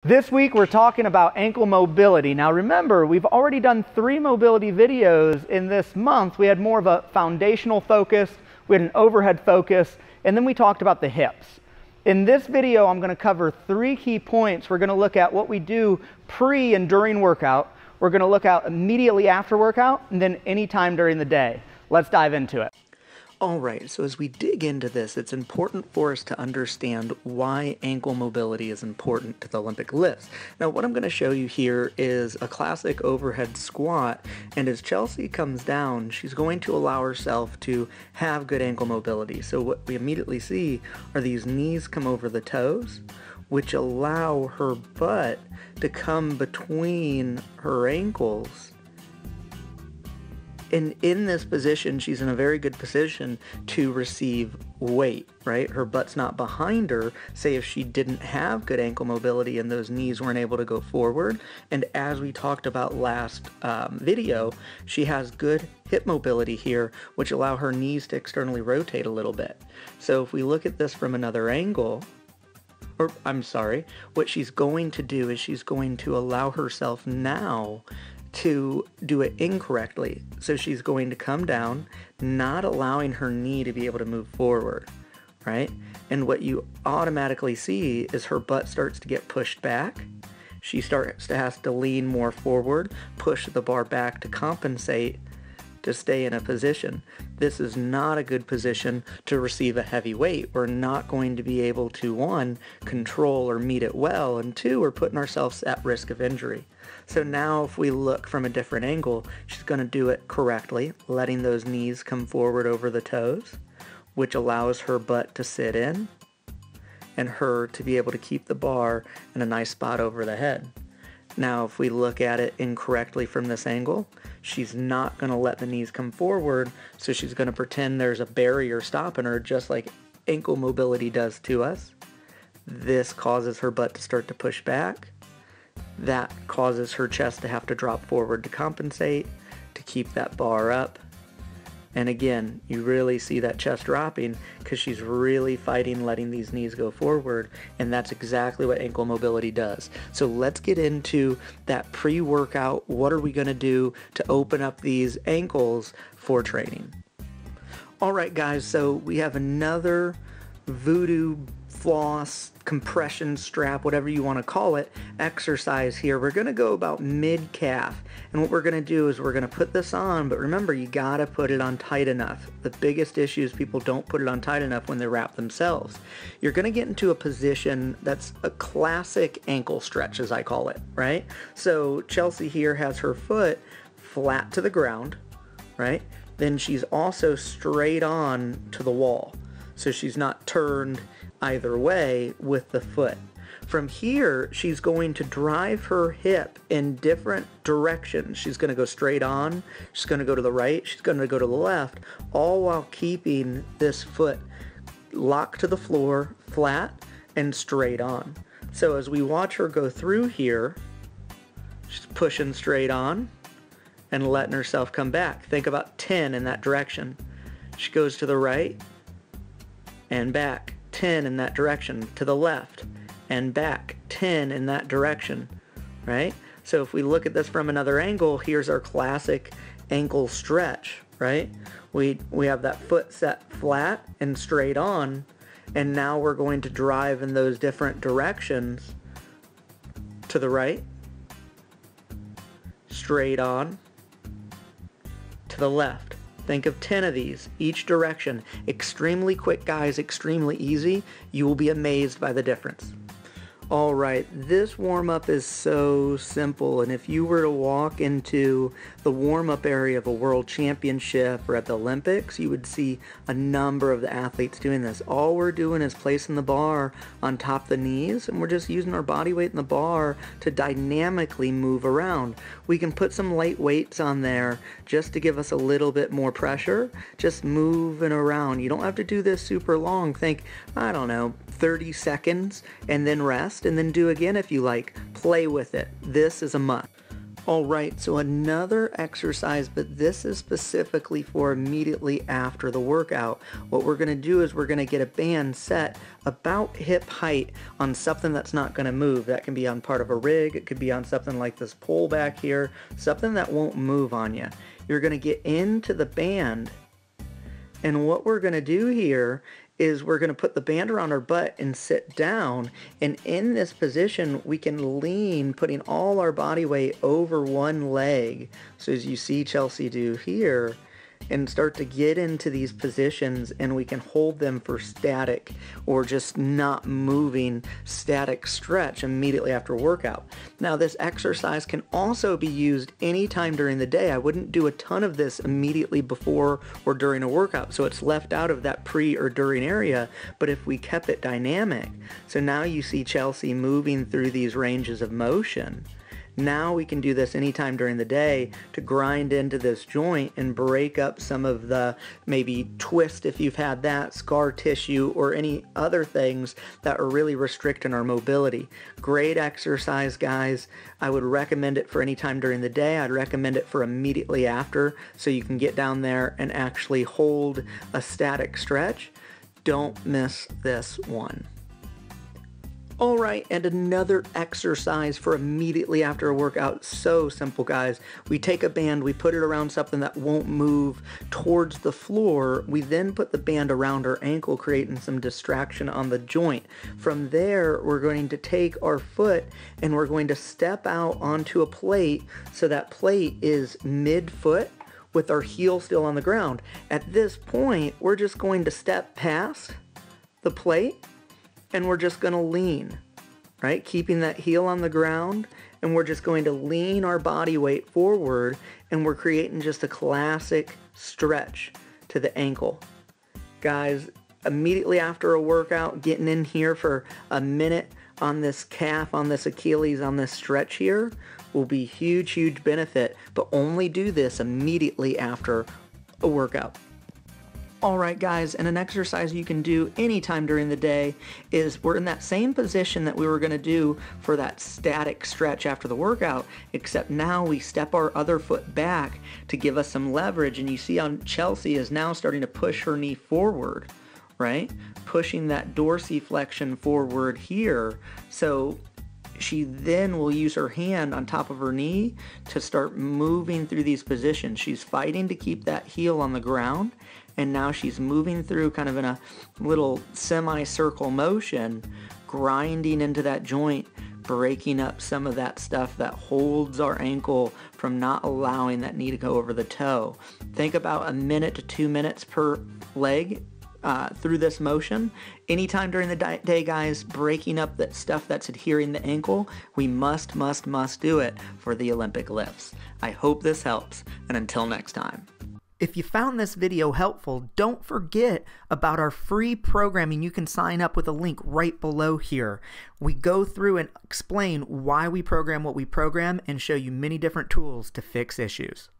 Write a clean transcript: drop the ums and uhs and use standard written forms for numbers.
This week we're talking about ankle mobility. Now remember, we've already done 3 mobility videos in this month. We had more of a foundational focus, we had an overhead focus, and then we talked about the hips. In this video, I'm going to cover 3 key points. We're going to look at what we do pre and during workout. We're going to look at immediately after workout, and then any time during the day. Let's dive into it. Alright, so as we dig into this, it's important for us to understand why ankle mobility is important to the Olympic lifts. Now what I'm going to show you here is a classic overhead squat, and as Chelsea comes down, she's going to allow herself to have good ankle mobility. So what we immediately see are these knees come over the toes, which allow her butt to come between her ankles. And in this position, she's in a very good position to receive weight, right? Her butt's not behind her. Say if she didn't have good ankle mobility and those knees weren't able to go forward. And as we talked about last video, she has good hip mobility here, which allow her knees to externally rotate a little bit. So if we look at this from another angle, what she's going to do is she's going to allow herself now to do it incorrectly. So she's going to come down, not allowing her knee to be able to move forward, right? And what you automatically see is her butt starts to get pushed back. She starts to have to lean more forward, push the bar back to compensate to stay in a position. This is not a good position to receive a heavy weight. We're not going to be able to, 1, control or meet it well, and 2, we're putting ourselves at risk of injury. So now if we look from a different angle, she's going to do it correctly, letting those knees come forward over the toes, which allows her butt to sit in and her to be able to keep the bar in a nice spot over the head. Now if we look at it incorrectly from this angle, she's not going to let the knees come forward, so she's going to pretend there's a barrier stopping her, just like ankle mobility does to us. This causes her butt to start to push back. That causes her chest to have to drop forward to compensate, to keep that bar up. And again, you really see that chest dropping because she's really fighting letting these knees go forward, and that's exactly what ankle mobility does. So let's get into that pre-workout. What are we going to do to open up these ankles for training? Alright guys, so we have another voodoo floss, compression strap, whatever you want to call it, exercise here. We're going to go about mid-calf, and what we're going to do is we're going to put this on, but remember, you got to put it on tight enough. The biggest issue is people don't put it on tight enough when they wrap themselves. You're going to get into a position that's a classic ankle stretch, as I call it, right? So Chelsea here has her foot flat to the ground, right? Then she's also straight on to the wall, so she's not turned either way with the foot. From here, she's going to drive her hip in different directions. She's going to go straight on, she's going to go to the right, she's going to go to the left, all while keeping this foot locked to the floor, flat and straight on. So as we watch her go through here, she's pushing straight on and letting herself come back. Think about 10 in that direction. She goes to the right and back. 10 in that direction, to the left and back, 10 in that direction, right? So if we look at this from another angle, here's our classic ankle stretch, right? We have that foot set flat and straight on, and now we're going to drive in those different directions, to the right, straight on, to the left. Think of 10 of these, each direction. Extremely quick, guys, extremely easy. You will be amazed by the difference. Alright, this warm-up is so simple, and if you were to walk into the warm-up area of a world championship or at the Olympics, you would see a number of the athletes doing this. All we're doing is placing the bar on top of the knees, and we're just using our body weight in the bar to dynamically move around. We can put some light weights on there just to give us a little bit more pressure, just moving around. You don't have to do this super long. Think, I don't know, 30 seconds, and then rest, and then do again if you like. Play with it. This is a must. All right, so another exercise, but this is specifically for immediately after the workout. What we're gonna do is we're gonna get a band set about hip height on something that's not gonna move. That can be on part of a rig, it could be on something like this pole back here, something that won't move on you. You're gonna get into the band, and what we're gonna do here is we're going to put the band around our butt and sit down, and in this position we can lean, putting all our body weight over one leg, so as you see Chelsea do here, and start to get into these positions, and we can hold them for static or just not moving static stretch immediately after workout. Now this exercise can also be used anytime during the day. I wouldn't do a ton of this immediately before or during a workout, so it's left out of that pre or during area, but if we kept it dynamic, so now you see Chelsea moving through these ranges of motion. Now we can do this anytime during the day to grind into this joint and break up some of the maybe twist, if you've had that, scar tissue, or any other things that are really restricting our mobility. Great exercise, guys. I would recommend it for any time during the day. I'd recommend it for immediately after, so you can get down there and actually hold a static stretch. Don't miss this one. All right, and another exercise for immediately after a workout. So simple, guys. We take a band, we put it around something that won't move towards the floor. We then put the band around our ankle, creating some distraction on the joint. From there, we're going to take our foot and we're going to step out onto a plate, so that plate is mid-foot with our heel still on the ground. At this point, we're just going to step past the plate, and we're just going to lean, right? Keeping that heel on the ground, and we're just going to lean our body weight forward, and we're creating just a classic stretch to the ankle. Guys, immediately after a workout, getting in here for a minute on this calf, on this Achilles, on this stretch here will be huge, huge benefit, but only do this immediately after a workout. Alright guys, and an exercise you can do anytime during the day is we're in that same position that we were going to do for that static stretch after the workout, except now we step our other foot back to give us some leverage, and you see how Chelsea is now starting to push her knee forward, right? Pushing that dorsiflexion forward here, so she then will use her hand on top of her knee to start moving through these positions. She's fighting to keep that heel on the ground, and now she's moving through kind of in a little semicircle motion, grinding into that joint, breaking up some of that stuff that holds our ankle from not allowing that knee to go over the toe. Think about a minute to 2 minutes per leg through this motion. Anytime during the day, guys, breaking up that stuff that's adhering the ankle. We must do it for the Olympic lifts. I hope this helps, and until next time. If you found this video helpful, don't forget about our free programming. You can sign up with a link right below here. We go through and explain why we program what we program and show you many different tools to fix issues.